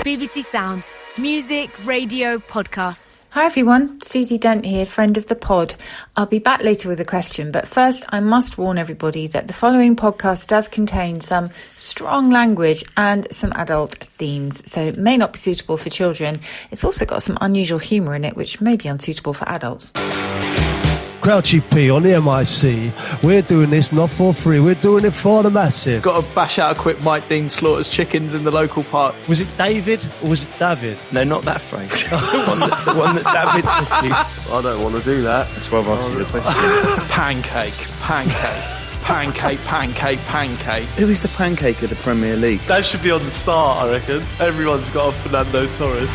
BBC Sounds. Music, radio, podcasts. Hi everyone, Susie Dent here, friend of the pod. I'll be back later with a question, but first I must warn everybody that the following podcast does contain some strong language and some adult themes, so it may not be suitable for children. It's also got some unusual humour in it, which may be unsuitable for adults. Crouchy P on the MIC. We're doing this not for free, we're doing it for the massive. Got to bash out a quick Mike Dean slaughters chickens in the local park. Was it David or was it David? No, not that phrase. the one that David said to you. I don't want to do that. That's why I've asked you the question. Pancake. Who is the pancake of the Premier League? That should be on the start, I reckon. Everyone's got a Fernando Torres.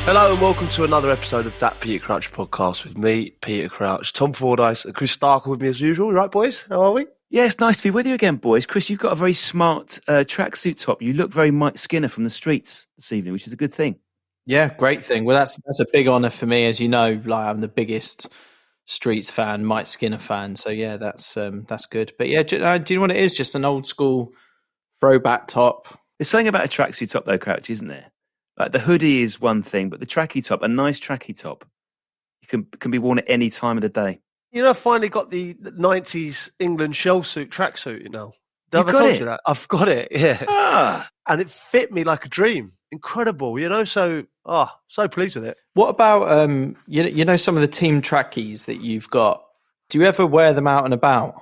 Hello and welcome to another episode of That Peter Crouch podcast with me, Peter Crouch, Tom Fordyce and Chris Starker with me as usual. Right, boys? How are we? Yeah, it's nice to be with you again, boys. Chris, you've got a very smart tracksuit top. You look very Mike Skinner from the streets this evening, which is a good thing. Yeah, great thing. Well, that's a big honour for me. As you know, like I'm the biggest Streets fan, Mike Skinner fan. So yeah, that's good. But yeah, do you know what it is? Just an old school throwback top. There's something about a tracksuit top though, Crouch, isn't there? Like the hoodie is one thing, but the tracky top, a nice tracky top, you can be worn at any time of the day. You know, I finally got the 90s England shell suit tracksuit, you know. You got it? I've got it, yeah. Ah. And it fit me like a dream. Incredible, you know, so pleased with it. What about you know some of the team trackies that you've got? Do you ever wear them out and about?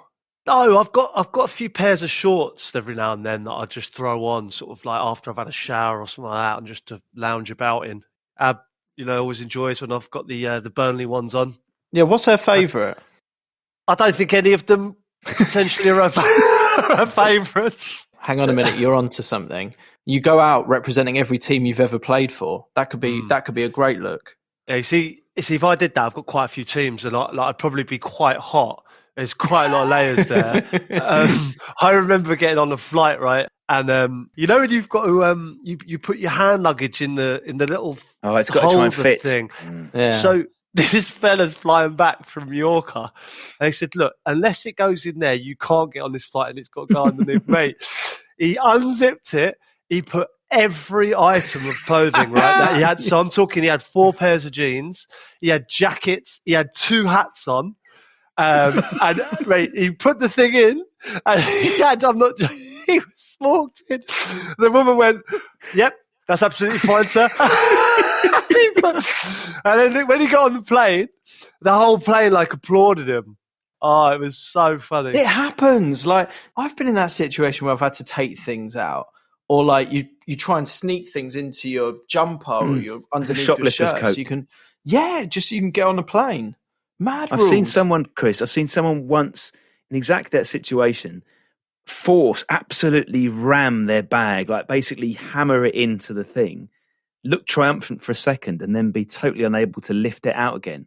No, I've got a few pairs of shorts every now and then that I just throw on, sort of like after I've had a shower or something like that, and just to lounge about in. You know, always enjoy it when I've got the Burnley ones on. Yeah, what's her favourite? I don't think any of them potentially are her favourites. Hang on a minute, you're onto something. You go out representing every team you've ever played for. That could be a great look. Yeah, you see, if I did that, I've got quite a few teams, and I'd probably be quite hot. There's quite a lot of layers there. I remember getting on a flight, right? And you know when you've got to you put your hand luggage in the little it's got to try and fit thing. Yeah. So this fella's flying back from Mallorca. And he said, look, unless it goes in there, you can't get on this flight and it's got to go underneath. Mate, he unzipped it. He put every item of clothing, right, that he had. So I'm talking, he had 4 pairs of jeans. He had jackets. He had 2 hats on. And mate, he put the thing in and he was walked in. The woman went, yep, that's absolutely fine, sir. And then when he got on the plane, the whole plane like applauded him. Oh, it was so funny. It happens. Like I've been in that situation where I've had to take things out, or like you try and sneak things into your jumper or your underneath your shirt, coat. so you can get on a plane. Mad rules. I've seen someone once in exactly that situation absolutely ram their bag, like basically hammer it into the thing, look triumphant for a second, and then be totally unable to lift it out again.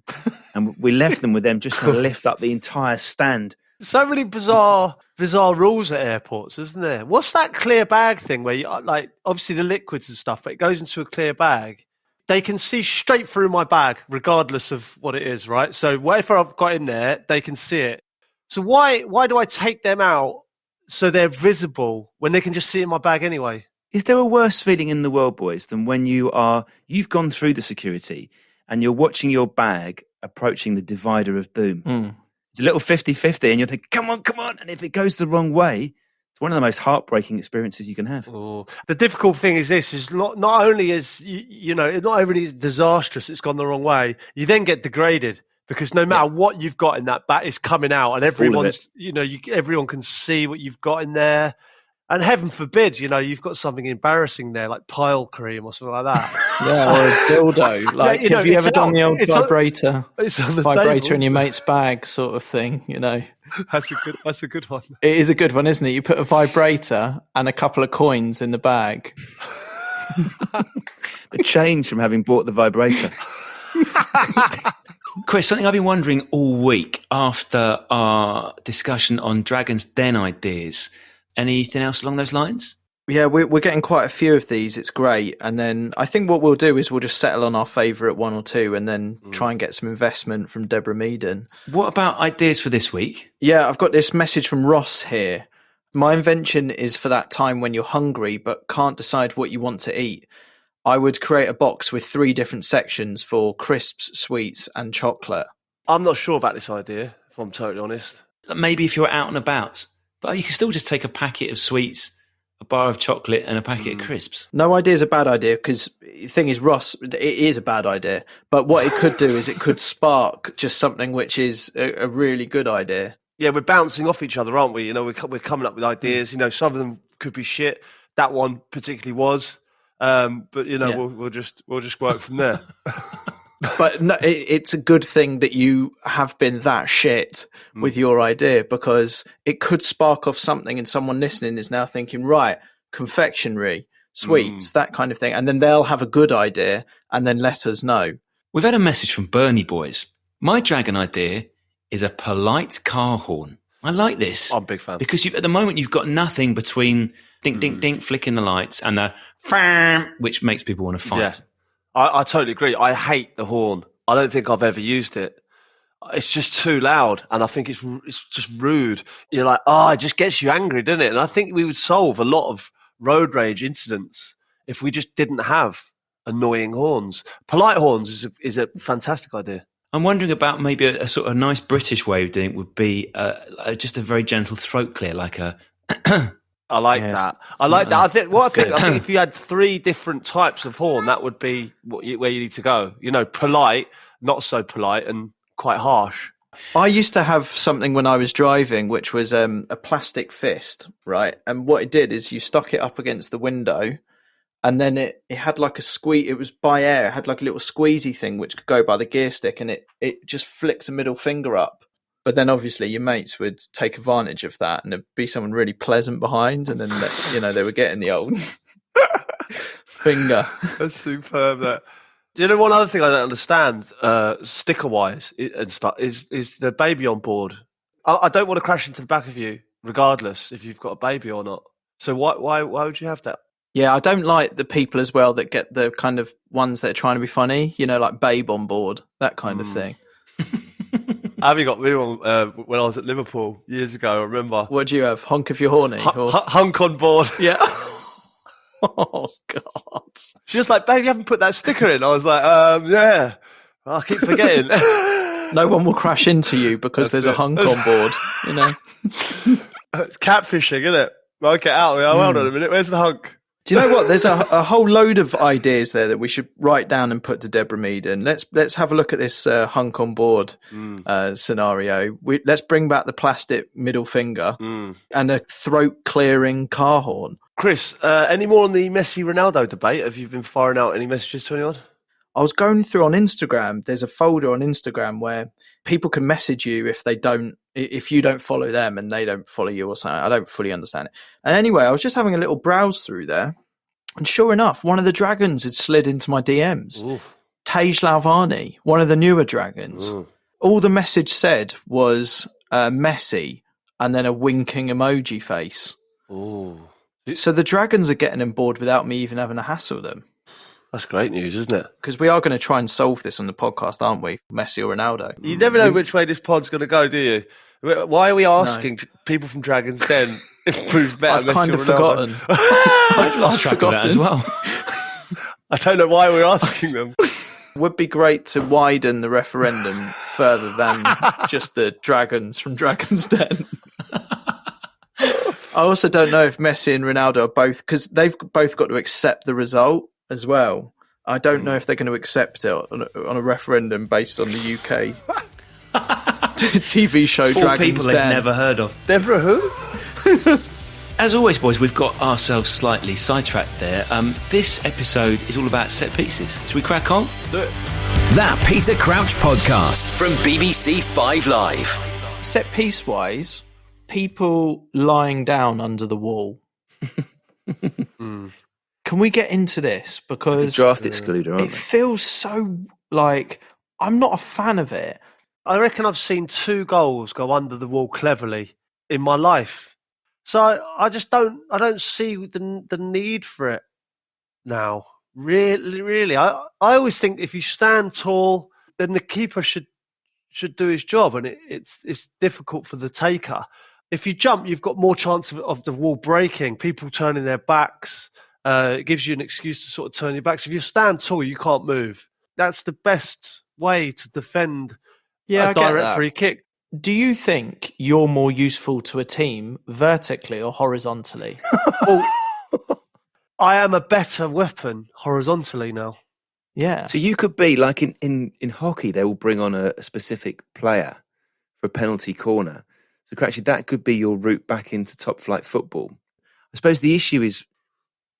And we left them with them just trying to lift up the entire stand. So many bizarre rules at airports, isn't there? What's that clear bag thing where you like obviously the liquids and stuff, but it goes into a clear bag? They can see straight through my bag, regardless of what it is, right? So whatever I've got in there, they can see it. So why do I take them out so they're visible when they can just see it in my bag anyway? Is there a worse feeling in the world, boys, than when you've gone through the security and you're watching your bag approaching the divider of doom? It's a little 50-50 and you're thinking, come on. And if it goes the wrong way, it's one of the most heartbreaking experiences you can have. Oh. The difficult thing is this: is not only is not only is disastrous, it's gone the wrong way. You then get degraded because no matter what you've got in that bag is coming out, and everyone can see what you've got in there. And heaven forbid, you've got something embarrassing there, like pile cream or something like that. Yeah, or a dildo. Like, have you ever done the old vibrator? It's on the vibrator table, in your mate's bag, sort of thing. That's a good one. It is a good one, isn't it? You put a vibrator and a couple of coins in the bag. The change from having bought the vibrator. Chris, something I've been wondering all week after our discussion on Dragon's Den ideas. Anything else along those lines? Yeah, we're getting quite a few of these. It's great. And then I think what we'll do is we'll just settle on our favourite one or two and then try and get some investment from Deborah Meaden. What about ideas for this week? Yeah, I've got this message from Ross here. My invention is for that time when you're hungry but can't decide what you want to eat. I would create a box with 3 different sections for crisps, sweets, and chocolate. I'm not sure about this idea, if I'm totally honest. Maybe if you're out and about, but you can still just take a packet of sweets, a bar of chocolate, and a packet of crisps. No idea is a bad idea because the thing is, Ross, it is a bad idea. But what it could do is it could spark just something which is a really good idea. Yeah, we're bouncing off each other, aren't we? You know, we're coming up with ideas. You know, some of them could be shit. That one particularly was. But you know, Yeah. we'll just work from there. But no, it's a good thing that you have been that shit with your idea, because it could spark off something, and someone listening is now thinking, right, confectionery, sweets, that kind of thing. And then they'll have a good idea and then let us know. We've had a message from Bernie Boys. My dragon idea is a polite car horn. I like this. I'm a big fan. Because at the moment you've got nothing between dink, dink, dink, flicking the lights and the fam, which makes people want to fight. Yeah. I totally agree. I hate the horn. I don't think I've ever used it. It's just too loud, and I think it's just rude. You're like, it just gets you angry, doesn't it? And I think we would solve a lot of road rage incidents if we just didn't have annoying horns. Polite horns is a fantastic idea. I'm wondering about maybe a sort of nice British way of doing it would be just a very gentle throat clear, like a... I like that. I like that. I think if you had 3 different types of horn, that would be where you need to go. You know, polite, not so polite, and quite harsh. I used to have something when I was driving, which was a plastic fist, right? And what it did is you stuck it up against the window, and then it had like a squeeze. It was by air. It had like a little squeezy thing which could go by the gear stick, and it just flicks a middle finger up. But then obviously your mates would take advantage of that, and there'd be someone really pleasant behind, and then they were getting the old finger. That's superb. That. Do you know one other thing I don't understand, sticker wise and stuff, is the baby on board. I don't want to crash into the back of you, regardless if you've got a baby or not. So why would you have that? Yeah, I don't like the people as well that get the kind of ones that are trying to be funny, like babe on board, that kind of thing. Abby got me one when I was at Liverpool years ago, I remember. What do you have? Honk if you're horny? Hunk on board. Yeah. Oh, God. She was like, babe, you haven't put that sticker in. I was like, yeah. I keep forgetting. No one will crash into you because there's a hunk on board, It's catfishing, isn't it? Well, get out. Hold on a minute. Where's the hunk? Do you know what? There's a whole load of ideas there that we should write down and put to Deborah Mead. And let's have a look at this hunk on board scenario. Let's bring back the plastic middle finger and a throat clearing car horn. Chris, any more on the Messi Ronaldo debate? Have you been firing out any messages to anyone? I was going through on Instagram. There's a folder on Instagram where people can message you if you don't follow them and they don't follow you or something. I don't fully understand it. And anyway, I was just having a little browse through there, and sure enough, one of the dragons had slid into my DMs. Oof. Tej Lalvani, one of the newer dragons. Ooh. All the message said was Messi and then a winking emoji face. Ooh. So the dragons are getting on board without me even having to hassle them. That's great news, isn't it? Because we are going to try and solve this on the podcast, aren't we? Messi or Ronaldo. You never know which way this pod's going to go, do you? Why are we asking people from Dragon's Den if who's better, I've Messi kind or of Ronaldo? forgotten. I've lost track of that as well. I don't know why we're asking them. Would be great to widen the referendum further than just the dragons from Dragon's Den. I also don't know if Messi and Ronaldo are both, because they've both got to accept the result as well. I don't know if they're going to accept it on a referendum based on the UK TV show 4 Dragon's people they've Den. never heard of. Deborah who? As always, boys, we've got ourselves slightly sidetracked there. This episode is all about set pieces. Should we crack on? Do it. That Peter Crouch podcast from BBC 5 Live. Set piece wise, people lying down under the wall. Can we get into this? Because Draft excluder, aren't it feels so like I'm not a fan of it. I reckon I've seen 2 goals go under the wall cleverly in my life. So I just don't see the need for it now. Really. I always think if you stand tall, then the keeper should do his job, and it's difficult for the taker. If you jump, you've got more chance of the wall breaking, people turning their backs. It gives you an excuse to sort of turn your backs. If you stand tall, you can't move. That's the best way to defend a direct free kick. Do you think you're more useful to a team vertically or horizontally? Well, I am a better weapon horizontally now. Yeah. So you could be like in hockey, they will bring on a specific player for a penalty corner. So actually, that could be your route back into top flight football. I suppose the issue is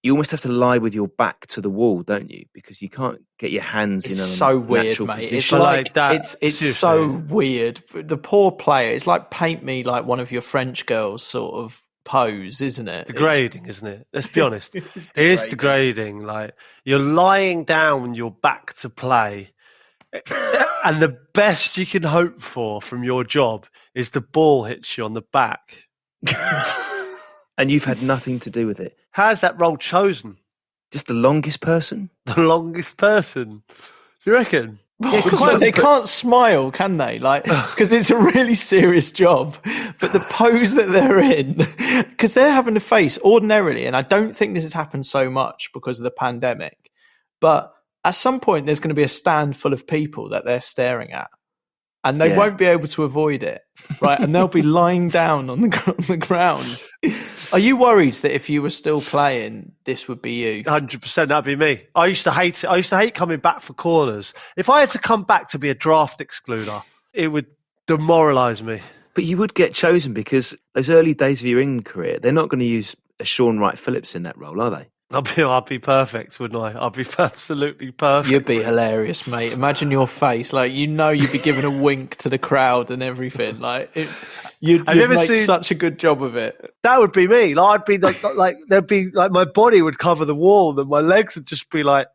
you almost have to lie with your back to the wall, don't you? Because you can't get your hands it's in a so weird, natural mate. position. It's like that. It's Seriously. so weird. The poor player. It's like paint me like one of your French girls sort of pose, isn't it? Degrading, isn't it? Let's be honest. It is degrading. Like you're lying down on your back to play, and the best you can hope for from your job is the ball hits you on the back. And you've had nothing to do with it. How's that role chosen? Just the longest person? The longest person. Do you reckon? Yeah, they can't smile, can they? Like, because it's a really serious job. But the pose that they're in, because they're having to face ordinarily, and I don't think this has happened so much because of the pandemic, but at some point there's going to be a stand full of people that they're staring at, and they won't be able to avoid it, right? And they'll be lying down on the ground. Are you worried that if you were still playing, this would be you? 100%, that'd be me. I used to hate it. I used to hate coming back for corners. If I had to come back to be a draft excluder, it would demoralise me. But you would get chosen because those early days of your England career, they're not going to use a Sean Wright-Phillips in that role, are they? I'd be perfect, wouldn't I? I'd be absolutely perfect. You'd be hilarious, mate. Imagine your face. Like, you'd be giving a wink to the crowd and everything. Like, you'd make such a good job of it. That would be me. Like, I'd be like there'd be like my body would cover the wall and my legs would just be like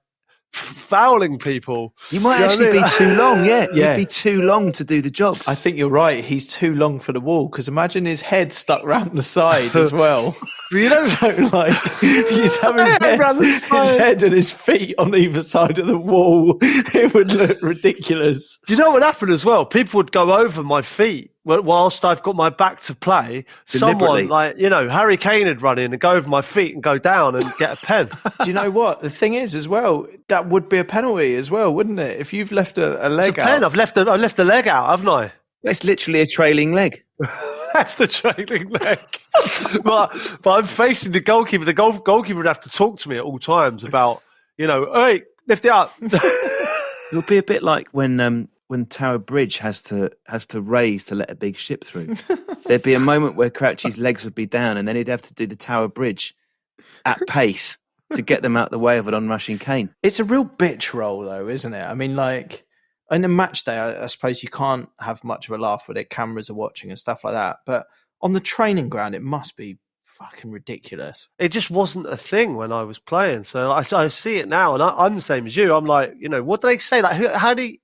fouling people. You might actually be too long, yeah. You'd be too long to do the job. I think you're right. He's too long for the wall because imagine his head stuck round the side as well. You know, so like he's having his head and his feet on either side of the wall. It would look ridiculous. Do you know what happened as well? People would go over my feet whilst I've got my back to play. Someone like, Harry Kane would run in and go over my feet and go down and get a pen. Do you know what? The thing is as well, that would be a penalty as well, wouldn't it? If you've left a leg it's a pen. out. I've left a leg out, haven't I? It's literally a trailing leg. That's the trailing leg. but I'm facing the goalkeeper. The goalkeeper would have to talk to me at all times about, hey, lift it up. It'll be a bit like when Tower Bridge has to raise to let a big ship through. There'd be a moment where Crouchy's legs would be down and then he'd have to do the Tower Bridge at pace to get them out the way of an onrushing Kane. It's a real bitch role though, isn't it? I mean, like, in a match day, I suppose you can't have much of a laugh with it. Cameras are watching and stuff like that. But on the training ground, it must be fucking ridiculous. It just wasn't a thing when I was playing. So I see it now, and I'm the same as you. I'm like, what do they say? Like, how do you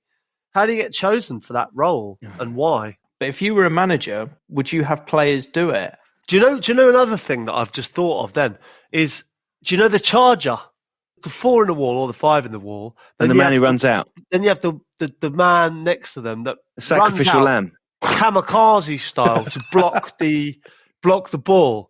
get chosen for that role and why? But if you were a manager, would you have players do it? Do you know another thing that I've just thought of then is, do you know the charger? The 4 in the wall or the 5 in the wall. And the man who runs out. Then you have the man next to them that the sacrificial lamb. Kamikaze style to block the ball.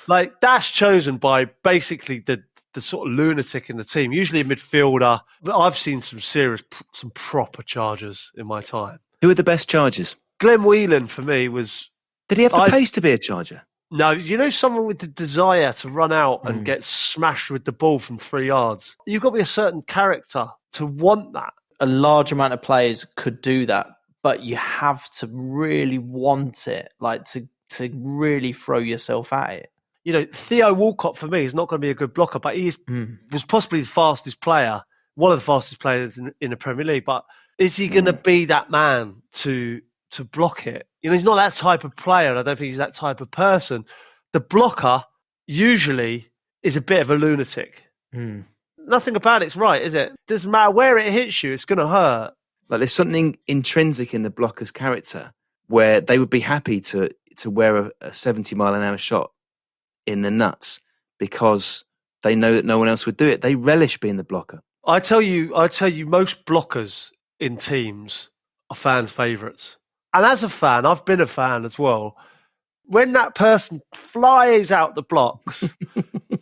Like, that's chosen by basically the sort of lunatic in the team, usually a midfielder. But I've seen some proper chargers in my time. Who are the best chargers? Glenn Whelan for me was... Did he have the pace to be a charger? No, someone with the desire to run out and get smashed with the ball from 3 yards. You've got to be a certain character to want that. A large amount of players could do that, but you have to really want it, like to really throw yourself at it. Theo Walcott for me is not going to be a good blocker, but he was possibly the fastest player, one of the fastest players in the Premier League. But is he going to be that man to block it? He's not that type of player, and I don't think he's that type of person. The blocker usually is a bit of a lunatic. Nothing about it's right, is it? Doesn't matter where it hits you, it's going to hurt. Like, there's something intrinsic in the blocker's character where they would be happy to wear a 70-mile-an-hour shot in the nuts because they know that no one else would do it. They relish being the blocker. I tell you, most blockers in teams are fans' favourites. And as a fan, I've been a fan as well. When that person flies out the blocks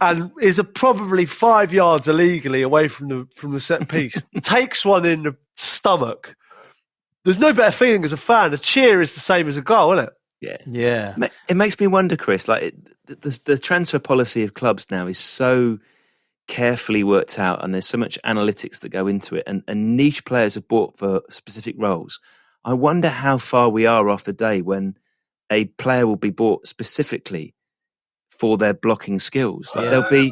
and is probably 5 yards illegally away from the set piece, takes one in the stomach, there's no better feeling as a fan. A cheer is the same as a goal, isn't it? Yeah. It makes me wonder, Chris, like the transfer policy of clubs now is so carefully worked out, and there's so much analytics that go into it, and niche players are bought for specific roles. I wonder how far we are off the day when a player will be bought specifically for their blocking skills. Like there'll be,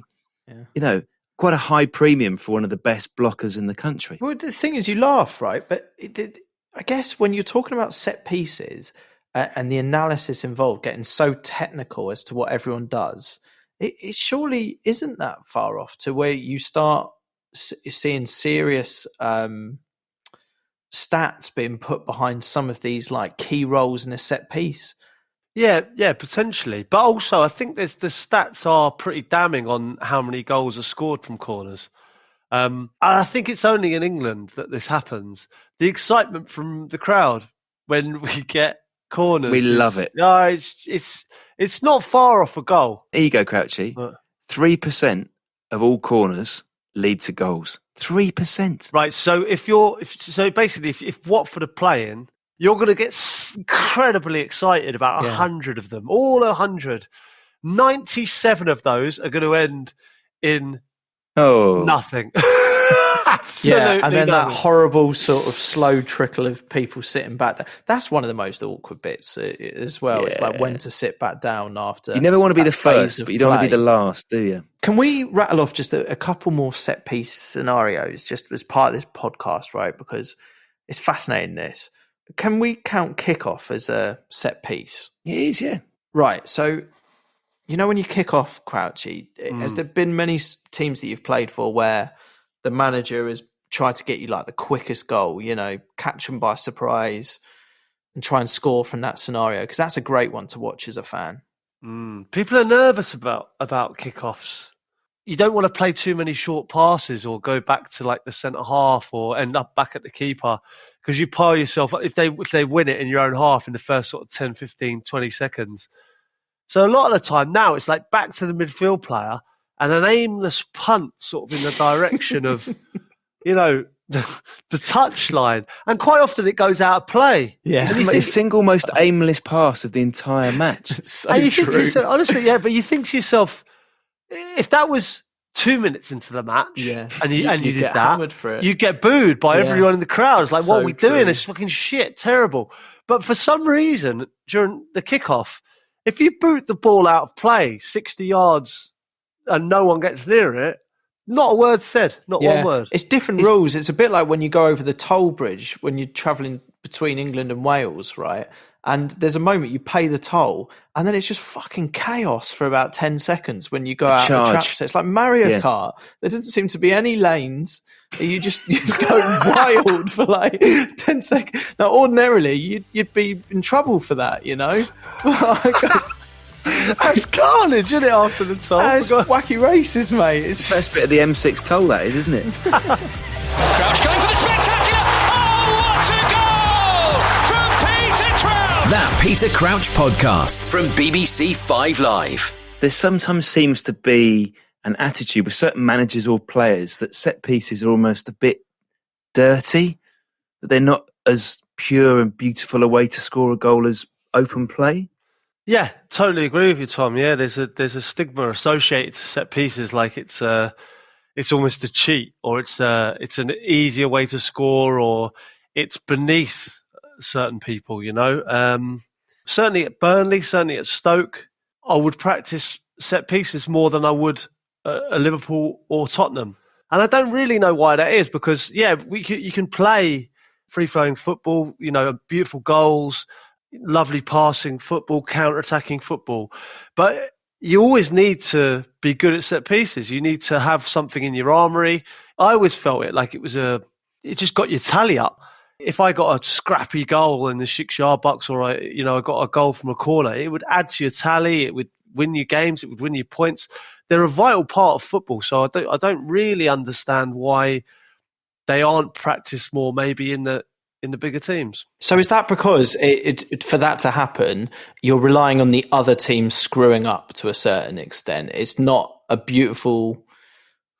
quite a high premium for one of the best blockers in the country. Well, the thing is, you laugh, right? But I guess when you're talking about set pieces and the analysis involved, getting so technical as to what everyone does, it surely isn't that far off to where you start seeing serious stats being put behind some of these like key roles in a set piece. Yeah, potentially. But also, I think the stats are pretty damning on how many goals are scored from corners. I think it's only in England that this happens. The excitement from the crowd when we get corners. We love it. No, it's not far off a goal. Here you go, Crouchy. 3% of all corners lead to goals. 3%. Right. So if Watford are playing, you're going to get incredibly excited about 100 of them. All 100. 97 of those are going to end in nothing. Absolutely and then nothing. that horrible sort of slow trickle of people sitting back down. That's one of the most awkward bits as well. Yeah. It's like when to sit back down after. You never want to be the first, but you don't want to be the last, do you? Can we rattle off just a couple more set piece scenarios just as part of this podcast, right? Because it's fascinating, this. Can we count kickoff as a set piece? It is, yeah. Right. So, when you kick off, Crouchy, has there been many teams that you've played for where the manager has tried to get you like the quickest goal, catch them by surprise and try and score from that scenario? Because that's a great one to watch as a fan. People are nervous about kickoffs. You don't want to play too many short passes or go back to like the centre half or end up back at the keeper, because you pile yourself up if they win it in your own half in the first sort of 10, 15, 20 seconds. So a lot of the time now it's like back to the midfield player and an aimless punt sort of in the direction of, the touchline. And quite often it goes out of play. Yeah. It's the single most aimless pass of the entire match. So and you true. think to yourself, honestly, but you think to yourself, if that was 2 minutes into the match and you did that, for it. you get booed by everyone in the crowd. It's like, So what are we doing? true. It's fucking shit, terrible. But for some reason, during the kickoff, if you boot the ball out of play 60 yards and no one gets near it, not a word said, not one word. It's different rules. It's a bit like when you go over the toll bridge when you're travelling between England and Wales, right? And there's a moment you pay the toll and then it's just fucking chaos for about 10 seconds when you go out the trap. So it's like Mario Kart. There doesn't seem to be any lanes. You just go wild for like 10 seconds. Now, ordinarily, you'd be in trouble for that, That's carnage, isn't it, after the toll? It's wacky races, mate. It's the best bit of the M6 toll, that is, isn't it? Crouch going for the spectacular. Oh, what a goal from Peter Crouch! That Peter Crouch podcast from BBC 5 Live. There sometimes seems to be an attitude with certain managers or players that set pieces are almost a bit dirty, that they're not as pure and beautiful a way to score a goal as open play. Yeah, totally agree with you, Tom. Yeah, there's a stigma associated to set pieces, like it's almost a cheat, or it's an easier way to score, or it's beneath certain people. Certainly at Burnley, certainly at Stoke, I would practice set pieces more than I would at Liverpool or Tottenham, and I don't really know why that is. Because you can play free flowing football, beautiful goals, lovely passing football, counter-attacking football. But you always need to be good at set pieces. You need to have something in your armoury. I always felt it like it just got your tally up. If I got a scrappy goal in the 6-yard box, or I got a goal from a corner, it would add to your tally. It would win you games. It would win you points. They're a vital part of football. So I don't really understand why they aren't practiced more, maybe in the in the bigger teams. So is that because for that to happen, you're relying on the other team screwing up to a certain extent? It's not a beautiful,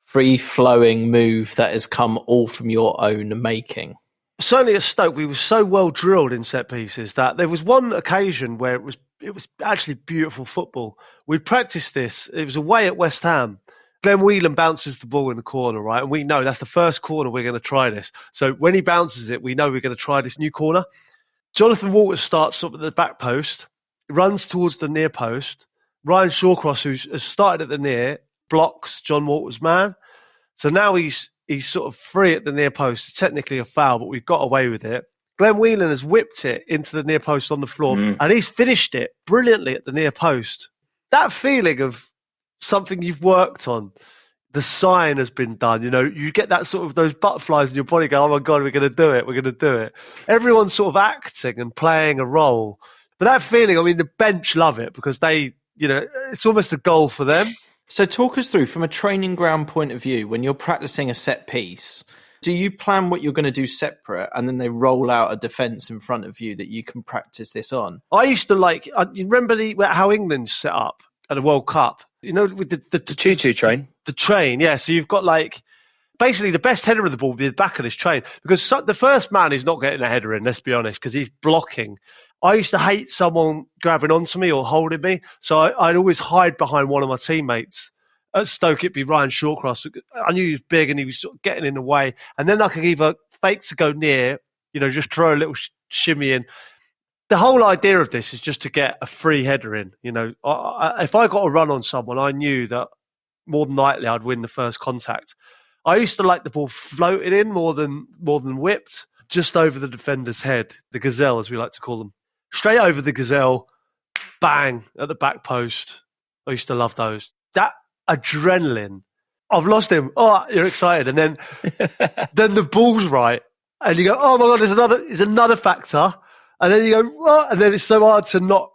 free-flowing move that has come all from your own making. Certainly at Stoke, we were so well drilled in set pieces that there was one occasion where it was actually beautiful football. We practiced this. It was away at West Ham. Glenn Whelan bounces the ball in the corner, right? And we know that's the first corner we're going to try this. So when he bounces it, we know we're going to try this new corner. Jonathan Walters starts sort of at the back post, runs towards the near post. Ryan Shawcross, who has started at the near, blocks John Walters' man. So now he's sort of free at the near post. It's technically a foul, but we've got away with it. Glenn Whelan has whipped it into the near post on the floor, and he's finished it brilliantly at the near post. That feeling of something you've worked on, the sign has been done. You know, you get that sort of those butterflies in your body go, oh my God, we're going to do it. We're going to do it. Everyone's sort of acting and playing a role. But that feeling, I mean, the bench love it because they, you know, it's almost a goal for them. So talk us through, from a training ground point of view, when you're practicing a set piece, do you plan what you're going to do separate and then they roll out a defence in front of you that you can practice this on? I used to you remember how England set up at the World Cup? You know, with the choo-choo train. The train, yeah. So you've got basically the best header of the ball would be the back of this train because the first man is not getting a header in, let's be honest, because he's blocking. I used to hate someone grabbing onto me or holding me, so I'd always hide behind one of my teammates. At Stoke, it'd be Ryan Shawcross. I knew he was big and he was sort of getting in the way. And then I could either fake to go near, you know, just throw a little shimmy in. The whole idea of this is just to get a free header in. You know, if I got a run on someone, I knew that more than likely I'd win the first contact. I used to like the ball floated in more than whipped, just over the defender's head, the gazelle, as we like to call them. Straight over the gazelle, bang, at the back post. I used to love those. That adrenaline. I've lost him. Oh, you're excited. And then the ball's right. And you go, oh my God, there's another factor. And then you go, what? And then it's so hard to not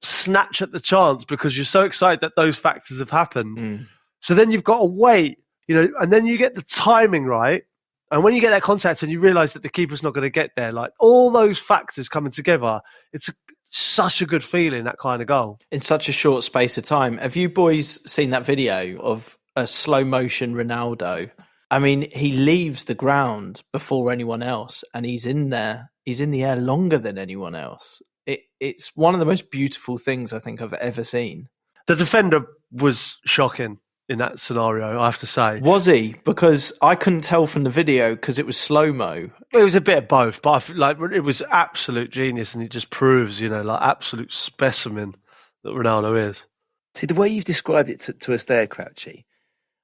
snatch at the chance because you're so excited that those factors have happened. So then you've got to wait, you know, and then you get the timing right. And when you get that contact and you realise that the keeper's not going to get there, like all those factors coming together, it's such a good feeling, that kind of goal. In such a short space of time. Have you boys seen that video of a slow motion Ronaldo? I mean, he leaves the ground before anyone else and he's in there. He's in the air longer than anyone else. It's one of the most beautiful things I think I've ever seen. The defender was shocking in that scenario, I have to say. Was he? Because I couldn't tell from the video because it was slow-mo. It was a bit of both, but I feel like it was absolute genius and it just proves, you know, like absolute specimen that Ronaldo is. See, the way you've described it to us there, Crouchy,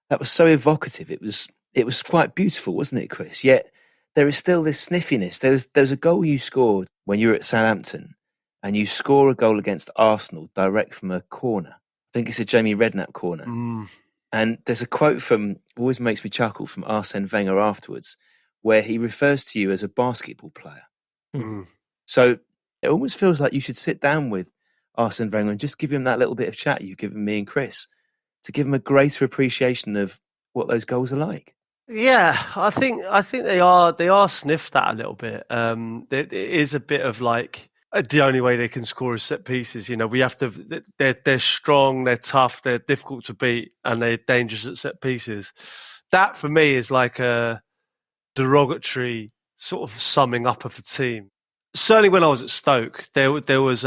that was so evocative. It was quite beautiful, wasn't it, Chris? Yet there is still this sniffiness. There was a goal you scored when you were at Southampton and you score a goal against Arsenal direct from a corner. I think it's a Jamie Redknapp corner. And there's a quote always makes me chuckle, from Arsene Wenger afterwards, where he refers to you as a basketball player. So it almost feels like you should sit down with Arsene Wenger and just give him that little bit of chat you've given me and Chris to give him a greater appreciation of what those goals are like. Yeah, I think they are sniffed at a little bit. It is a bit of like the only way they can score is set pieces. You know, we have to. They're strong, they're tough, they're difficult to beat, and they're dangerous at set pieces. That for me is like a derogatory sort of summing up of a team. Certainly, when I was at Stoke, there was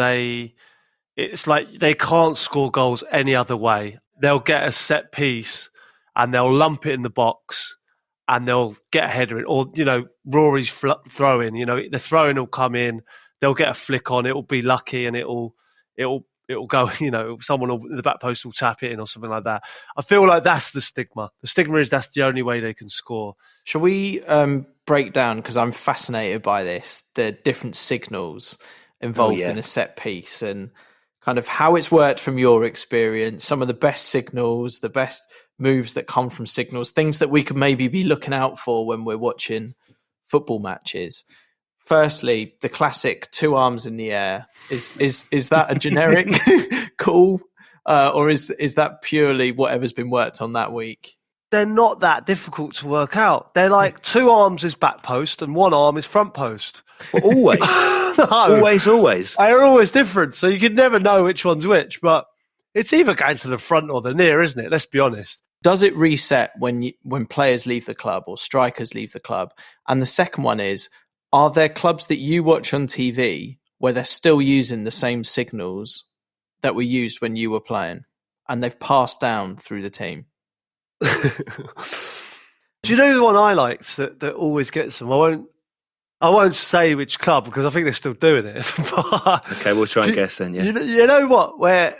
it's like they can't score goals any other way. They'll get a set piece and they'll lump it in the box and they'll get a header in, or you know, Rory's throw in. You know, the throw in will come in. They'll get a flick on. It'll be lucky, and it'll go. You know, someone in the back post will tap it in or something like that. I feel like that's the stigma. The stigma is that's the only way they can score. Shall we break down, because I'm fascinated by this, the different signals involved in a set piece and kind of how it's worked from your experience. Some of the best signals, the best moves that come from signals, things that we could maybe be looking out for when we're watching football matches. Firstly, the classic 2 arms in the air. Is that a generic call, or is that purely whatever's been worked on that week? they're not that difficult to work out. They're like 2 arms is back post and 1 arm is front post. Well, always. No, Always. they're always different. So you can never know which one's which, but it's either going to the front or the near, isn't it? Let's be honest. Does it reset when players leave the club or strikers leave the club? And the second one is, are there clubs that you watch on TV where they're still using the same signals that were used when you were playing and they've passed down through the team? Do you know the one I liked that always gets them? I won't say which club because I think they're still doing it. Okay, we'll try and guess then, yeah. You know what? Where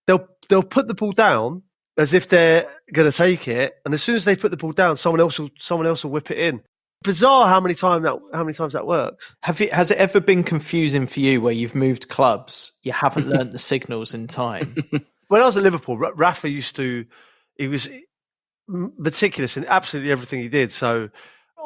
they'll put the ball down as if they're going to take it, and as soon as they put the ball down, someone else will whip it in. Bizarre how many times that works. Has it ever been confusing for you where you've moved clubs, you haven't learnt the signals in time? When I was at Liverpool, Rafa he was meticulous in absolutely everything he did. So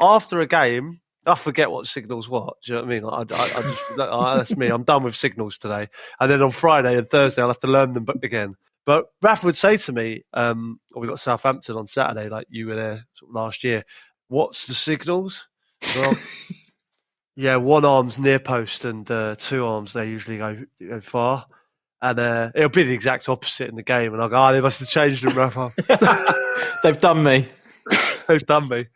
after a game, I forget what signals what. Do you know what I mean? I just that's me. I'm done with signals today. And then on Friday and Thursday, I'll have to learn them again. But Rafa would say to me, we got Southampton on Saturday, like you were there sort of last year. What's the signals? Well, yeah, 1 arm's near post and 2 arms, they usually go far. And it'll be the exact opposite in the game. And I'll go, they must have changed them, Rafa. They've done me. They've done me.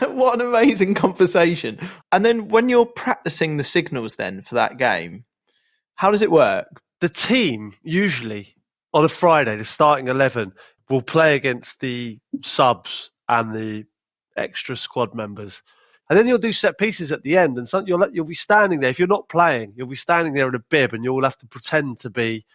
What an amazing conversation. And then when you're practicing the signals then for that game, how does it work? The team, usually, on a Friday, the starting 11, will play against the subs and the extra squad members. And then you'll do set pieces at the end, and you'll be standing there. If you're not playing, you'll be standing there in a bib, and you'll have to pretend to be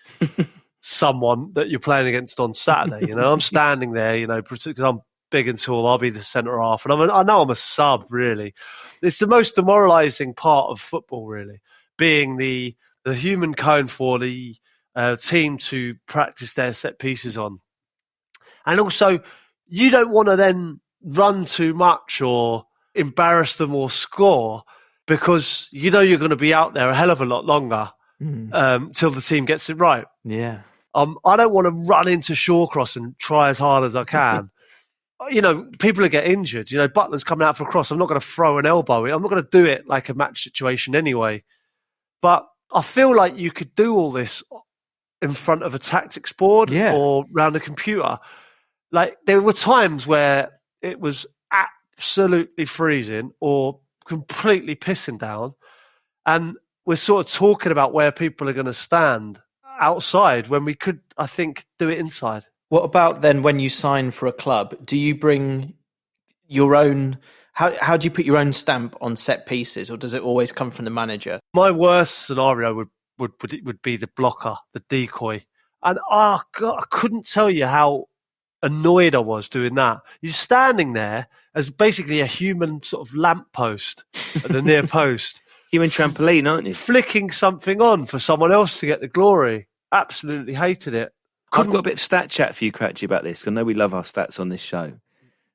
someone that you're playing against on Saturday. You know, I'm standing there, you know, because I'm big and tall. I'll be the centre half, and I know I'm a sub. Really, it's the most demoralising part of football. Really, being the human cone for the team to practice their set pieces on, and also you don't want to then run too much or embarrass them or score because you know you're going to be out there a hell of a lot longer till the team gets it right. Yeah. I don't want to run into Shawcross and try as hard as I can. You know, people will get injured. You know, Butler's coming out for a cross. I'm not going to throw an elbow. I'm not going to do it like a match situation anyway. But I feel like you could do all this in front of a tactics board or around a computer. Like, there were times where it was absolutely freezing or completely pissing down, and we're sort of talking about where people are going to stand outside when we could, I think, do it inside. What about then when you sign for a club? Do you bring your own? How do you put your own stamp on set pieces, or does it always come from the manager? My worst scenario would be the blocker, the decoy, and God, I couldn't tell you how annoyed I was doing that. You're standing there as basically a human sort of lamppost at the near post. Human trampoline, aren't you? Flicking something on for someone else to get the glory. Absolutely hated it. I've got a bit of stat chat for you, Crouchy, about this. I know we love our stats on this show.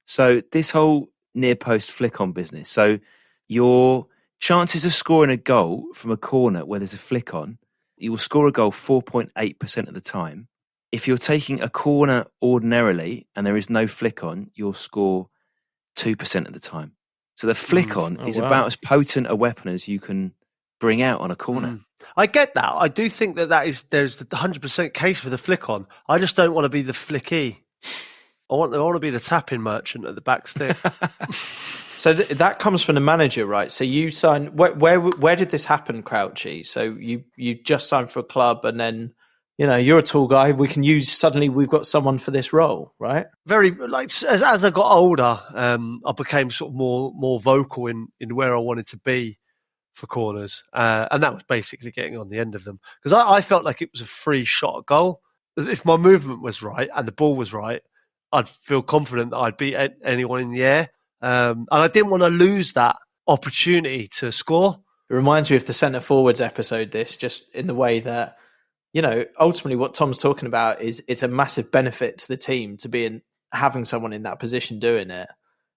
So this whole near post flick on business. So your chances of scoring a goal from a corner where there's a flick on, you will score a goal 4.8% of the time. If you're taking a corner ordinarily and there is no flick on, you'll score 2% of the time. So the flick on is about as potent a weapon as you can bring out on a corner. I get that. I do think there's the 100% case for the flick on. I just don't want to be the flicky. I want to be the tapping merchant at the back stick. So that comes from the manager, right? So you signed. Where did this happen, Crouchy? So you just signed for a club, and then you're a tall guy. Suddenly we've got someone for this role, right? Very as I got older, I became sort of more vocal in where I wanted to be for corners, and that was basically getting on the end of them because I felt like it was a free shot at goal. If my movement was right and the ball was right, I'd feel confident that I'd beat anyone in the air. And I didn't want to lose that opportunity to score. It reminds me of the centre forwards episode, this, just in the way that, ultimately what Tom's talking about is it's a massive benefit to the team to having someone in that position doing it.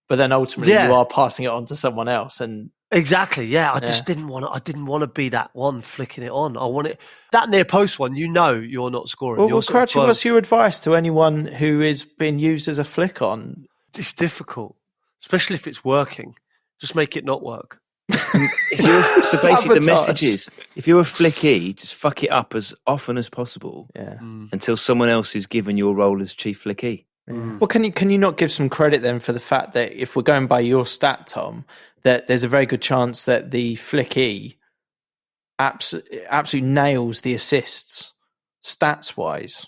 But then ultimately you are passing it on to someone else. And Exactly. Yeah, I just didn't want to. I didn't want to be that one flicking it on. I want it that near post one. You know, you're not scoring. Well, Crouchy, what's your advice to anyone who is being used as a flick on? It's difficult, especially if it's working. Just make it not work. So basically, the message is: if you're a flicky, just fuck it up as often as possible. Yeah. Until someone else is given your role as chief flicky. Well, can you not give some credit then for the fact that if we're going by your stat, Tom, that there's a very good chance that the flicky absolutely nails the assists stats wise.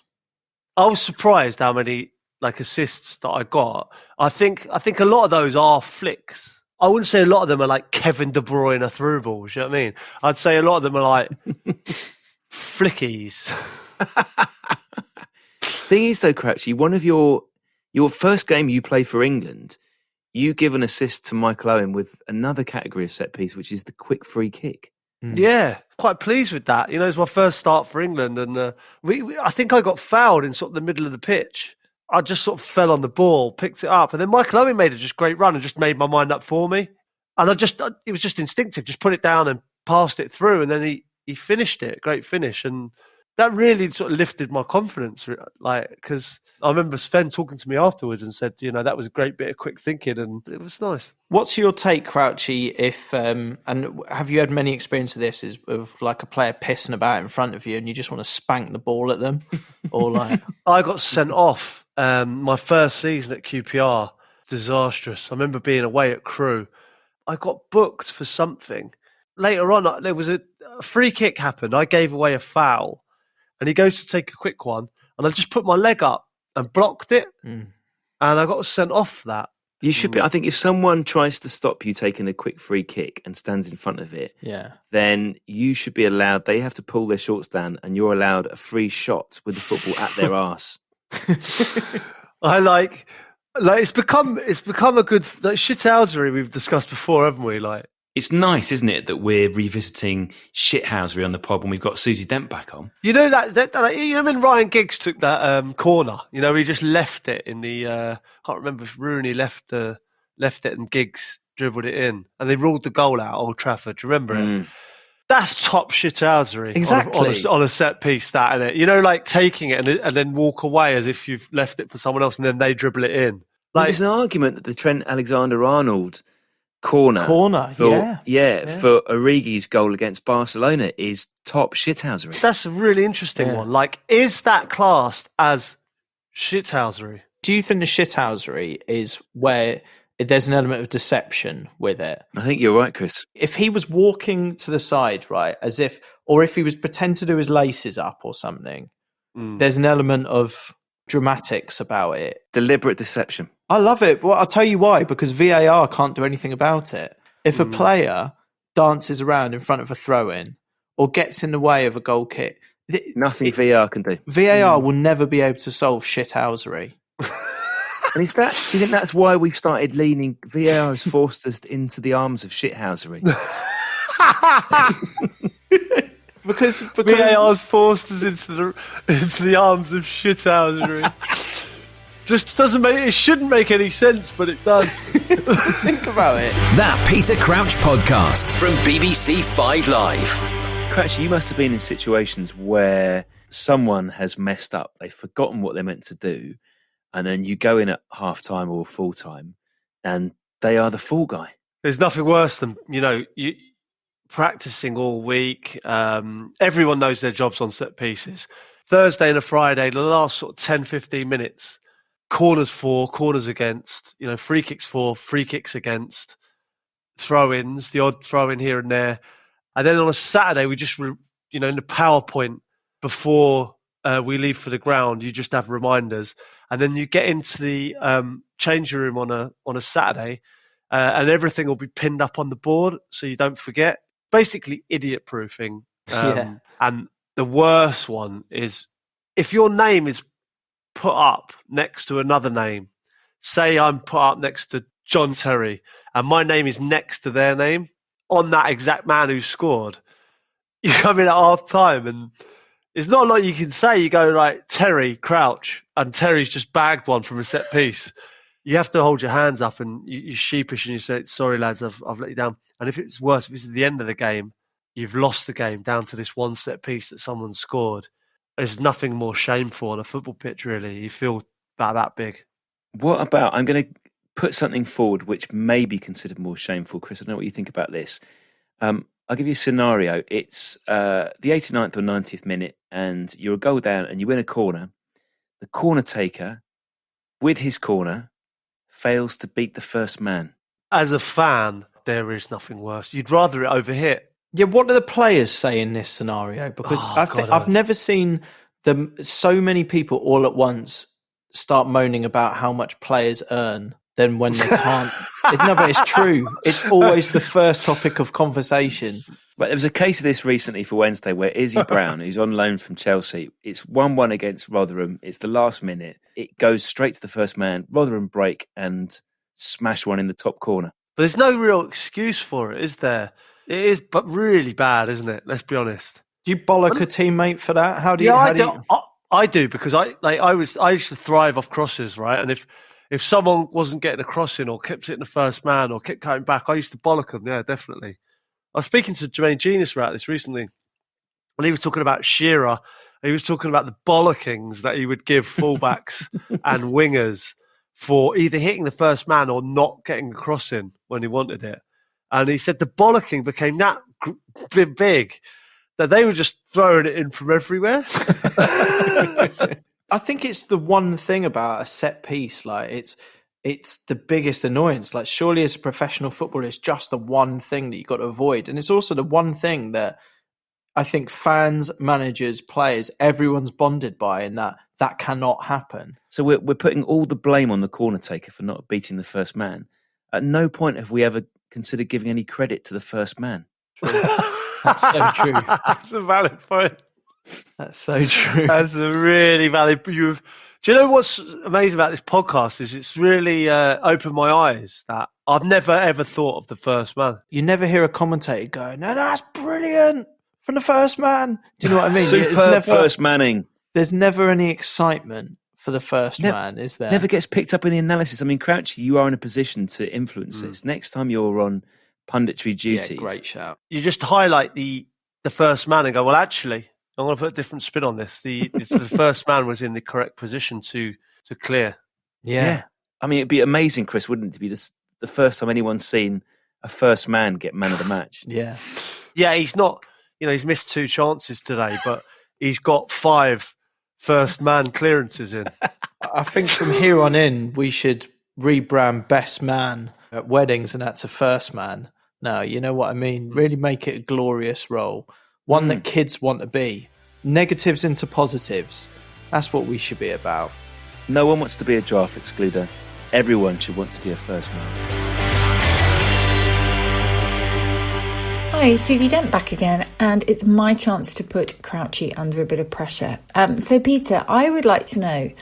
I was surprised how many assists that I got. I think a lot of those are flicks. I wouldn't say a lot of them are like Kevin De Bruyne through balls. You know what I mean? I'd say a lot of them are like flickies. Thing is, though, Crouchy, one of your first game you play for England, you give an assist to Michael Owen with another category of set piece, which is the quick free kick. Yeah, quite pleased with that. You know, it's my first start for England, and I think I got fouled in sort of the middle of the pitch. I just sort of fell on the ball, picked it up, and then Michael Owen made a just great run and just made my mind up for me. And it was just instinctive, just put it down and passed it through, and then he finished it, great finish, and that really sort of lifted my confidence, because I remember Sven talking to me afterwards and said, you know, that was a great bit of quick thinking, and it was nice. What's your take, Crouchy, if and have you had many experience of this, of like a player pissing about in front of you and you just want to spank the ball at them? Or like I got sent off my first season at QPR, disastrous. I remember being away at Crewe. I got booked for something. Later on, there was a free kick happened. I gave away a foul. And he goes to take a quick one, and I just put my leg up and blocked it, and I got sent off for that. You should be. I think if someone tries to stop you taking a quick free kick and stands in front of it, then you should be allowed. They have to pull their shorts down, and you're allowed a free shot with the football at their arse. I like it's become a good shithousery we've discussed before, haven't we? Like. It's nice, isn't it, that we're revisiting shithousery on the pod when we've got Susie Dent back on? You know that you know when Ryan Giggs took that corner, you know, he just left it in the I can't remember if Rooney left it and Giggs dribbled it in, and they ruled the goal out at Old Trafford. Do you remember it? That's top shithousery. Exactly. On a set piece, that, isn't it? You know, like taking it and then walk away as if you've left it for someone else, and then they dribble it in. Like, there's an argument that the Trent Alexander-Arnold corner for Origi's goal against Barcelona is top shithousery. That's a really interesting one. Like, is that classed as shithousery? Do you think the shithousery is where there's an element of deception with it? I think you're right, Chris. If he was walking to the side, right, or if he was pretending to do his laces up or something, there's an element of dramatics about it. Deliberate deception. I love it. Well, I'll tell you why, because VAR can't do anything about it. If a player dances around in front of a throw-in or gets in the way of a goal kick, nothing VAR can do. VAR will never be able to solve shithousery. And do you think that's why we've started leaning? VAR has forced us into the arms of shithousery. because VAR has forced us into the arms of shithousery. Just it shouldn't make any sense, but it does. Think about it. That Peter Crouch podcast from BBC 5 Live. Crouch, you must have been in situations where someone has messed up. They've forgotten what they're meant to do. And then you go in at half-time or full-time and they are the fall guy. There's nothing worse than, you practicing all week. Everyone knows their jobs on set pieces. Thursday and a Friday, the last sort of 10, 15 minutes, corners for, corners against, free kicks for, free kicks against, throw-ins, the odd throw-in here and there. And then on a Saturday, we just, in the PowerPoint before we leave for the ground, you just have reminders. And then you get into the changing room on a Saturday and everything will be pinned up on the board so you don't forget. Basically idiot-proofing. And the worst one is if your name is put up next to another name, say I'm put up next to John Terry and my name is next to their name on that exact man who scored, you come in at half time and it's not a lot you can say. You go like Terry Crouch and Terry's just bagged one from a set piece. you have to hold your hands up and you're sheepish and you say, sorry, lads, I've let you down. And if it's worse, if this is the end of the game, you've lost the game down to this one set piece that someone scored. There's nothing more shameful on a football pitch, really. You feel about that big. What about, I'm going to put something forward which may be considered more shameful. Chris, I don't know what you think about this. I'll give you a scenario. It's the 89th or 90th minute and you're a goal down and you win a corner. The corner taker, with his corner, fails to beat the first man. As a fan, there is nothing worse. You'd rather it overhit. Yeah, what do the players say in this scenario? Because I've never seen so many people all at once start moaning about how much players earn than when they can't. No, but it's true. It's always the first topic of conversation. But there was a case of this recently for Wednesday where Izzy Brown, who's on loan from Chelsea, it's 1-1 against Rotherham. It's the last minute. It goes straight to the first man. Rotherham break and smash one in the top corner. But there's no real excuse for it, is there? It is, but really bad, isn't it? Let's be honest. Do you bollock a teammate for that? How do you? I do because I used to thrive off crosses, right? And if someone wasn't getting a cross in or kept hitting the first man or kept coming back, I used to bollock them. Yeah, definitely. I was speaking to Jermaine Genius about this recently, and he was talking about Shearer. He was talking about the bollockings that he would give fullbacks and wingers for either hitting the first man or not getting a cross in when he wanted it. And he said the bollocking became that big that they were just throwing it in from everywhere. I think it's the one thing about a set piece. Like it's the biggest annoyance. Like surely as a professional footballer, it's just the one thing that you've got to avoid. And it's also the one thing that I think fans, managers, players, everyone's bonded by, and that cannot happen. So we're putting all the blame on the corner taker for not beating the first man. At no point have we ever considered giving any credit to the first man. That's so true. That's a valid point. That's so true. That's a really valid. Do you know what's amazing about this podcast is it's really opened my eyes that I've never ever thought of the first man. You never hear a commentator go, "No, that's brilliant from the first man." Do you know what I mean? Superb first manning. There's never any excitement for the first man, is there? Never gets picked up in the analysis. I mean, Crouchy, you are in a position to influence this. Next time you're on punditry duties. Yeah, great shout. You just highlight the first man and go, well, actually, I'm going to put a different spin on this. The first man was in the correct position to clear. Yeah. I mean, it'd be amazing, Chris, wouldn't it, to be the first time anyone's seen a first man get man of the match? Yeah. Yeah, he's not, he's missed 2 chances today, but he's got 5 first man clearances in. I think from here on in, we should rebrand best man at weddings, and that's a first man. No, you know what I mean? Really make it a glorious role. One that kids want to be. Negatives into positives. That's what we should be about. No one wants to be a draft excluder. Everyone should want to be a first man. Hi, Susie Dent back again, and it's my chance to put Crouchy under a bit of pressure. So Peter, I would like to know,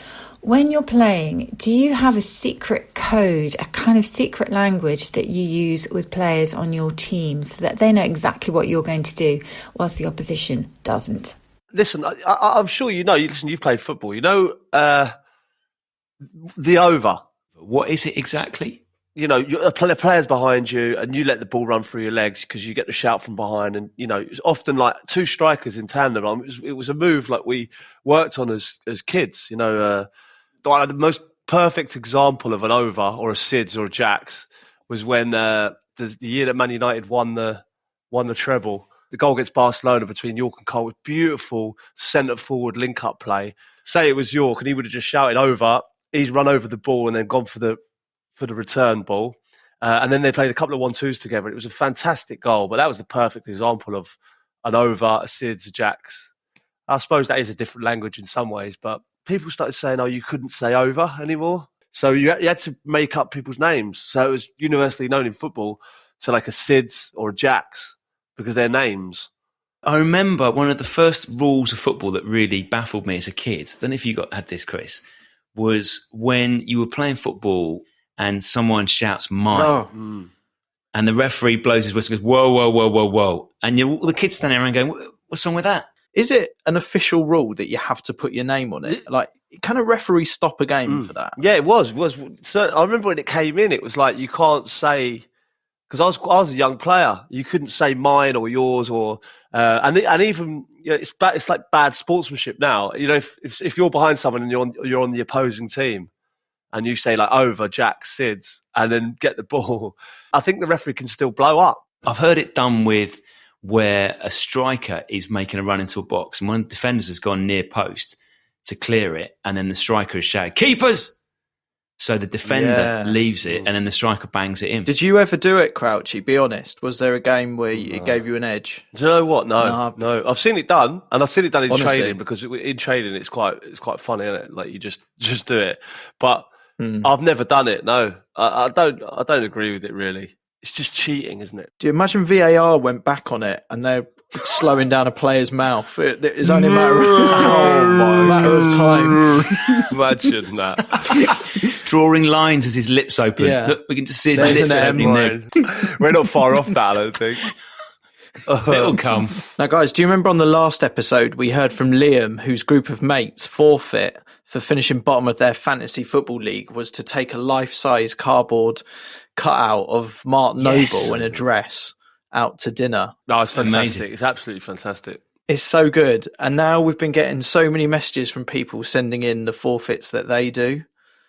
when you're playing, do you have a secret code, a kind of secret language that you use with players on your team so that they know exactly what you're going to do whilst the opposition doesn't? Listen, I'm sure you know. You've played football. You know the over. What is it exactly? A player's behind you and you let the ball run through your legs because you get the shout from behind. And, it's often like 2 strikers in tandem. It was a move like we worked on as kids. The most perfect example of an over or a Sids or a Jacks was when the year that Man United won the treble. The goal against Barcelona between York and Cole was beautiful centre-forward link-up play. Say it was York and he would have just shouted over. He's run over the ball and then gone for the return ball. And then they played a couple of 1-2s together. It was a fantastic goal, but that was the perfect example of an over, a Sids, a Jacks. I suppose that is a different language in some ways, but people started saying, you couldn't say over anymore. So you had to make up people's names. So it was universally known in football to like a Sids or a Jacks because they're names. I remember one of the first rules of football that really baffled me as a kid, I don't know if you had this, Chris, was when you were playing football and someone shouts mine, and the referee blows his whistle and goes, whoa, whoa, whoa, whoa, whoa. And all the kids standing around going, what's wrong with that? Is it an official rule that you have to put your name on it? Like, can a referee stop a game for that? Yeah, it was. So I remember when it came in, it was like you can't say, because I was a young player, you couldn't say mine or yours or and even it's like bad sportsmanship now. If you're behind someone and you're on the opposing team and you say like over Jack Sids and then get the ball, I think the referee can still blow up. I've heard it done with where a striker is making a run into a box and one of the defenders has gone near post to clear it, and then the striker is shouting, "Keepers!" So the defender leaves it, and then the striker bangs it in. Did you ever do it, Crouchy? Be honest. Was there a game where it gave you an edge? Do you know what? No. I've seen it done, and I've seen it done in training, because in training it's quite funny, isn't it? Like you just do it. But I've never done it. No, I don't agree with it really. It's just cheating, isn't it? Do you imagine VAR went back on it and they're slowing down a player's mouth? It's only a matter of time. Imagine that. Drawing lines as his lips open. Yeah. Look, we can just see his lips opening there. We're not far off that, I don't think. It'll come. Now, guys, do you remember on the last episode we heard from Liam, whose group of mates forfeit for finishing bottom of their fantasy football league was to take a life-size cardboard cutout of Mark Noble in a dress out to dinner? No, it's fantastic. Amazing. It's absolutely fantastic. It's so good. And now we've been getting so many messages from people sending in the forfeits that they do.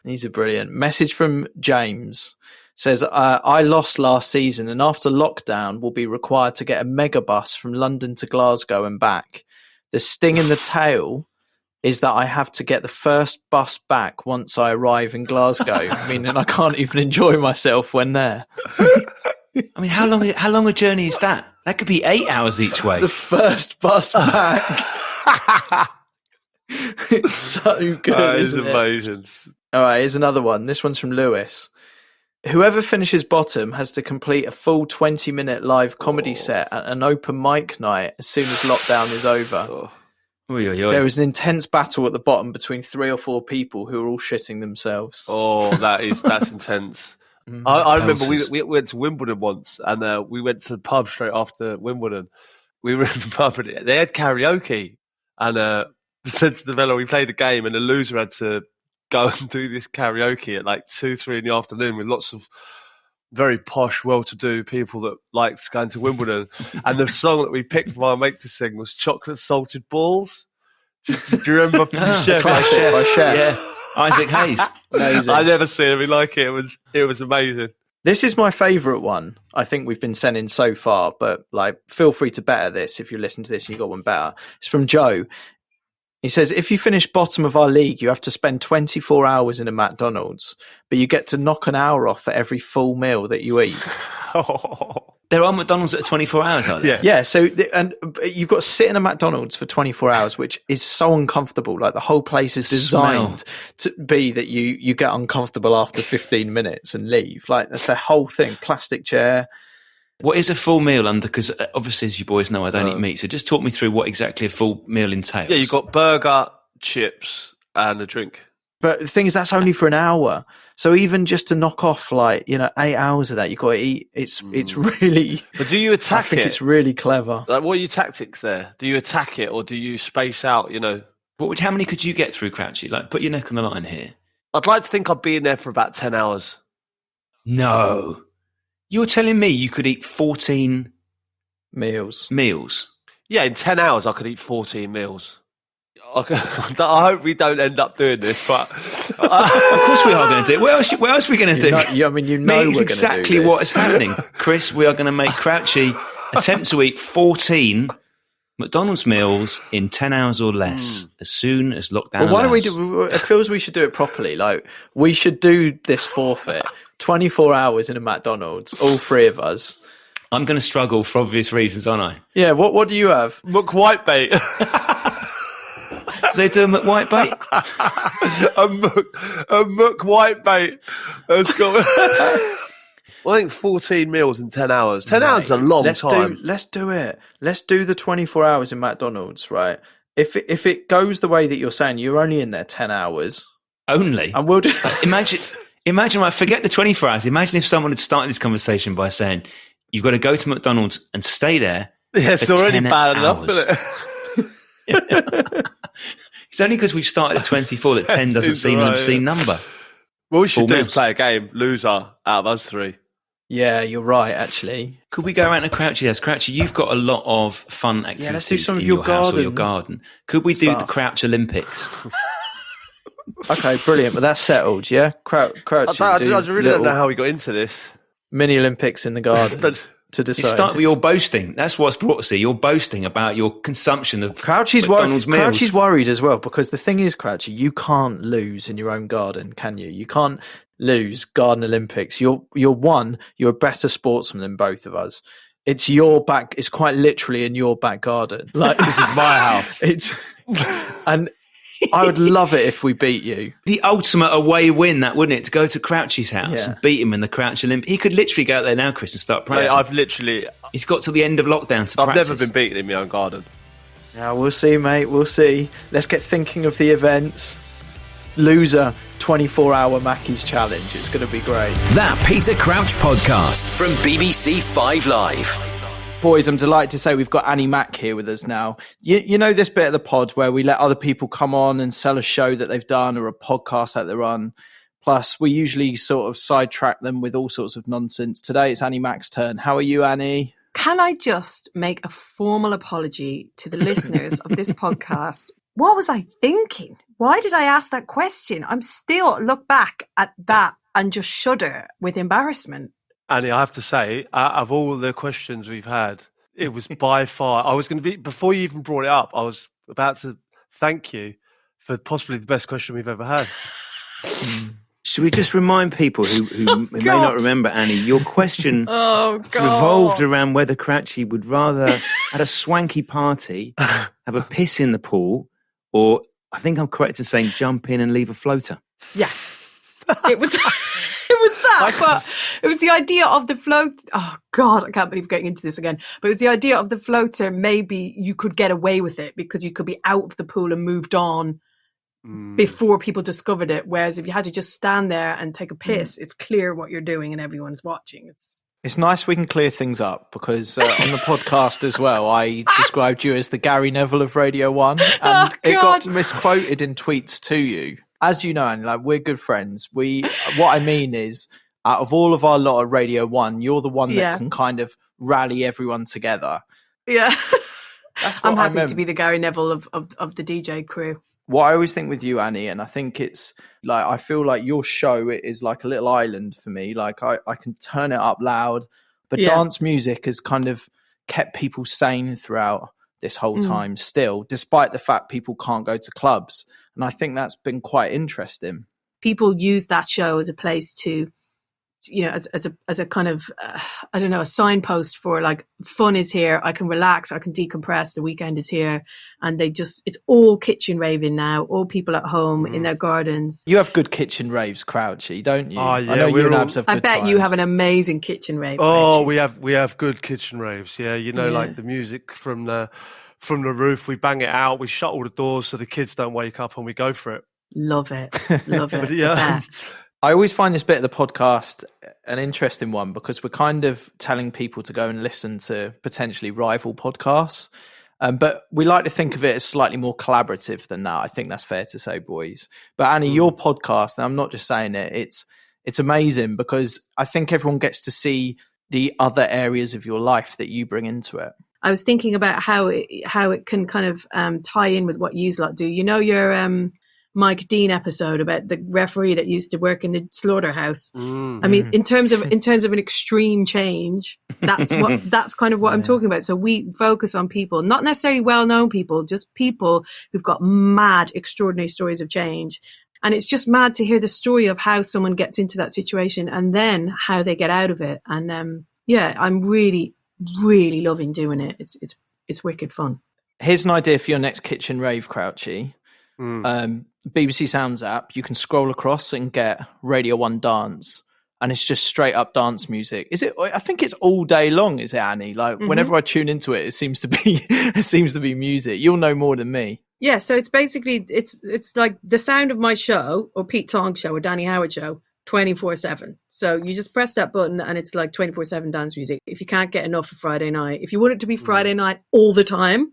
These are brilliant. Message from James says, I lost last season and after lockdown will be required to get a megabus from London to Glasgow and back. The sting in the tail is that I have to get the first bus back once I arrive in Glasgow, meaning I can't even enjoy myself when there. I mean, how long a journey is that? That could be 8 hours each way. The first bus back. It's so good, isn't it? Amazing. All right, here's another one. This one's from Lewis. Whoever finishes bottom has to complete a full 20-minute live comedy set at an open mic night as soon as lockdown is over. There was an intense battle at the bottom between 3 or 4 people who were all shitting themselves. Oh, that's intense. I remember we went to Wimbledon once, and we went to the pub straight after Wimbledon. We were in the pub, and they had karaoke, and said to the fellow, we played a game, and the loser had to go and do this karaoke at like 2-3 in the afternoon with lots of very posh, well-to-do people that liked going to Wimbledon. And the song that we picked for our mate to sing was Chocolate Salted Balls. Do you remember? Chef by Chef. Yeah. Isaac Hayes. Amazing. I never seen anything like it. It was amazing. This is my favourite one I think we've been sending so far, but like, feel free to better this if you listen to this and you got one better. It's from Joe. He says, if you finish bottom of our league, you have to spend 24 hours in a McDonald's, but you get to knock an hour off for every full meal that you eat. There are McDonald's that are 24 hours, are there? Yeah. So, and you've got to sit in a McDonald's for 24 hours, which is so uncomfortable. Like, the whole place is designed to be that you get uncomfortable after 15 minutes and leave. Like, that's the whole thing. Plastic chair. What is a full meal under? Because obviously, as you boys know, I don't eat meat. So just talk me through what exactly a full meal entails. Yeah, you've got burger, chips, and a drink. But the thing is, that's only for an hour. So even just to knock off 8 hours of that, you've got to eat. It's really. But do you attack I think it? It's really clever. Like, what are your tactics there? Do you attack it or do you space out? How many could you get through, Crouchy? Like, put your neck on the line here. I'd like to think I'd be in there for about 10 hours. No. You're telling me you could eat 14 meals? Yeah, in 10 hours I could eat 14 meals. I hope we don't end up doing this, but of course we are going to do it. What else are we going to do? It's exactly what is happening, Chris. We are going to make Crouchy attempt to eat 14 McDonald's meals in 10 hours or less as soon as lockdown. Well, why don't we do? It feels we should do it properly. Like, we should do this forfeit. 24 hours in a McDonald's, all 3 of us. I'm going to struggle for obvious reasons, aren't I? Yeah. What do you have? McWhitebait. Do they do a McWhitebait? a McWhitebait. Let's go. Well, I think 14 meals in 10 hours. 10 hours is a long time. Let's do it. Let's do the 24 hours in McDonald's, right? If it goes the way that you're saying, you're only in there 10 hours. Only? And we'll do. Imagine, forget the 24 hours. Imagine if someone had started this conversation by saying, you've got to go to McDonald's and stay there. Yeah, it's already bad enough, isn't it? It's only because we've started at 24 that 10 doesn't seem an obscene number. What we should do is Mouse. play a game. Loser out of us three. Yeah, you're right, actually. Could we go around to Crouchy house? Crouchy, you've got a lot of fun activities let's do some of in your your house or your garden garden. Could we do the stuff. Crouch Olympics? Okay, brilliant. But that's settled, yeah? Crouchy. I really don't know how we got into this. Mini Olympics in the garden But to It decide. started with your boasting. That's what's brought us here. You're boasting about your consumption of Crouchy's McDonald's meals. Crouchy's worried as well, because the thing is, Crouchy, you can't lose in your own garden, can you? You can't lose Garden Olympics. You're a better sportsman than both of us. It's your back. It's quite literally in your back garden. Like, this is my house. And I would love it if we beat you. The ultimate away win, that wouldn't it? To go to Crouchy's house Yeah. and beat him in the Crouch Olympics. He could literally go out there now, Chris, and start Mate, practicing. He's got till the end of lockdown to practice. I've never been beaten in my own garden. Yeah, we'll see, mate. We'll see. Let's get thinking of the events. Loser 24-hour Mackey's challenge. It's going to be great. That Peter Crouch podcast from BBC 5 Live. Boys, I'm delighted to say we've got Annie Mack here with us now. You know this bit of the pod where we let other people come on and sell a show that they've done or a podcast that they're on. Plus, we usually sort of sidetrack them with all sorts of nonsense. Today, it's Annie Mack's turn. How are you, Annie? Can I just make a formal apology to the listeners of this podcast? What was I thinking? Why did I ask that question? I'm still look back at that and just shudder with embarrassment. Annie, I have to say, out of all the questions we've had, it was by far, I was going to be, before you even brought it up, I was about to thank you for possibly the best question we've ever had. Should we just remind people who may not remember, Annie, your question revolved around whether Crouchy would rather, at a swanky party, have a piss in the pool, or, I think I'm correct in saying, jump in and leave a floater. Yeah. It was that, but it was the idea of the float. Oh God, I can't believe getting into this again. But it was the idea of the floater. Maybe you could get away with it because you could be out of the pool and moved on before people discovered it. Whereas if you had to just stand there and take a piss, it's clear what you're doing and everyone's watching. It's nice we can clear things up because on the podcast as well, I described you as the Gary Neville of Radio 1 and it got misquoted in tweets to you. As you know, Annie, like, we're good friends. What I mean is, out of all of our lot of Radio 1, you're the one that can kind of rally everyone together. Yeah. That's what I'm happy to be the Gary Neville of the DJ crew. What I always think with you, Annie, and I think it's like, I feel like your show is like a little island for me. Like I can turn it up loud, but dance music has kind of kept people sane throughout this whole time still, despite the fact people can't go to clubs. And I think that's been quite interesting. People use that show as a place to, you know, as a kind of, I don't know, a signpost for like, fun is here. I can relax. I can decompress. The weekend is here. And it's all kitchen raving now. All people at home in their gardens. You have good kitchen raves, Crouchy, don't you? Oh, yeah, I know you and Abs have good I bet times. you have an amazing kitchen rave. Oh, Crouchy. we have good kitchen raves. Yeah, you know, like the music from the roof. We bang it out. We shut all the doors so the kids don't wake up, and we go for it. Love it. Love it. Yeah. I always find this bit of the podcast an interesting one because we're kind of telling people to go and listen to potentially rival podcasts. But we like to think of it as slightly more collaborative than that. I think that's fair to say, boys. But Annie, your podcast, and I'm not just saying it, it's amazing because I think everyone gets to see the other areas of your life that you bring into it. I was thinking about how it can kind of tie in with what you lot do. You know your Mike Dean episode about the referee that used to work in the slaughterhouse. I mean, in terms of an extreme change, that's kind of what I'm talking about. So we focus on people, not necessarily well-known people, just people who've got mad, extraordinary stories of change. And it's just mad to hear the story of how someone gets into that situation and then how they get out of it. And I'm really, really loving doing it. It's wicked fun. Here's an idea for your next kitchen rave, Crouchy. BBC Sounds app, you can scroll across and get Radio 1 Dance, and it's just straight up dance music. Is it? I think it's all day long, is it, Annie? Like whenever I tune into it, it seems to be music. You'll know more than me. Yeah, so it's basically it's like the sound of my show or Pete Tong's show or Danny Howard show 24/7. So you just press that button and it's like 24/7 dance music. If you can't get enough of Friday night, if you want it to be Friday night all the time,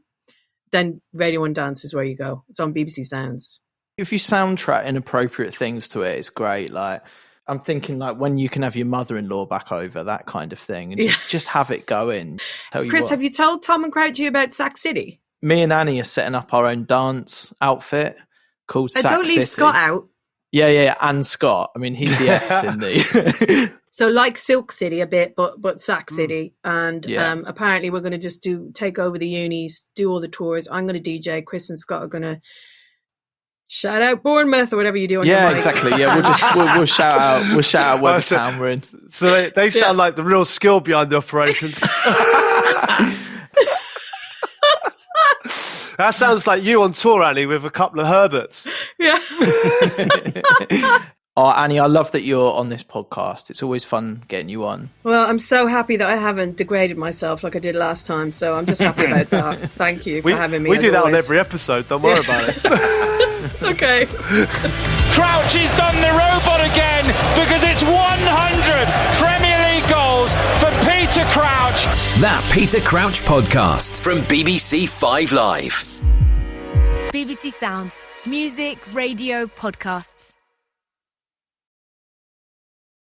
then Radio 1 Dance is where you go. It's on BBC Sounds. If you soundtrack inappropriate things to it, it's great. Like, I'm thinking like when you can have your mother-in-law back over, that kind of thing, and just have it going. Chris, have you told Tom and Crouchy about Sack City? Me and Annie are setting up our own dance outfit called Sack City. Don't leave Scott out. Yeah, and Scott. I mean, he's the S in the... So like Silk City a bit, but Sack City. And apparently we're going to take over the unis, do all the tours. I'm going to DJ. Chris and Scott are going to shout out Bournemouth or whatever you do on your mic. Exactly. Yeah, we'll shout out what town we're in. So they sound like the real skill behind the operation. That sounds like you on tour, Annie, with a couple of Herberts. Yeah. Oh, Annie, I love that you're on this podcast. It's always fun getting you on. Well, I'm so happy that I haven't degraded myself like I did last time, so I'm just happy about that. Thank you for having me. We do that on every episode. Don't worry about it. Okay. Crouchy's done the robot again because it's 100 Premier League goals for Peter Crouch. That Peter Crouch podcast from BBC 5 Live. BBC Sounds. Music, radio, podcasts.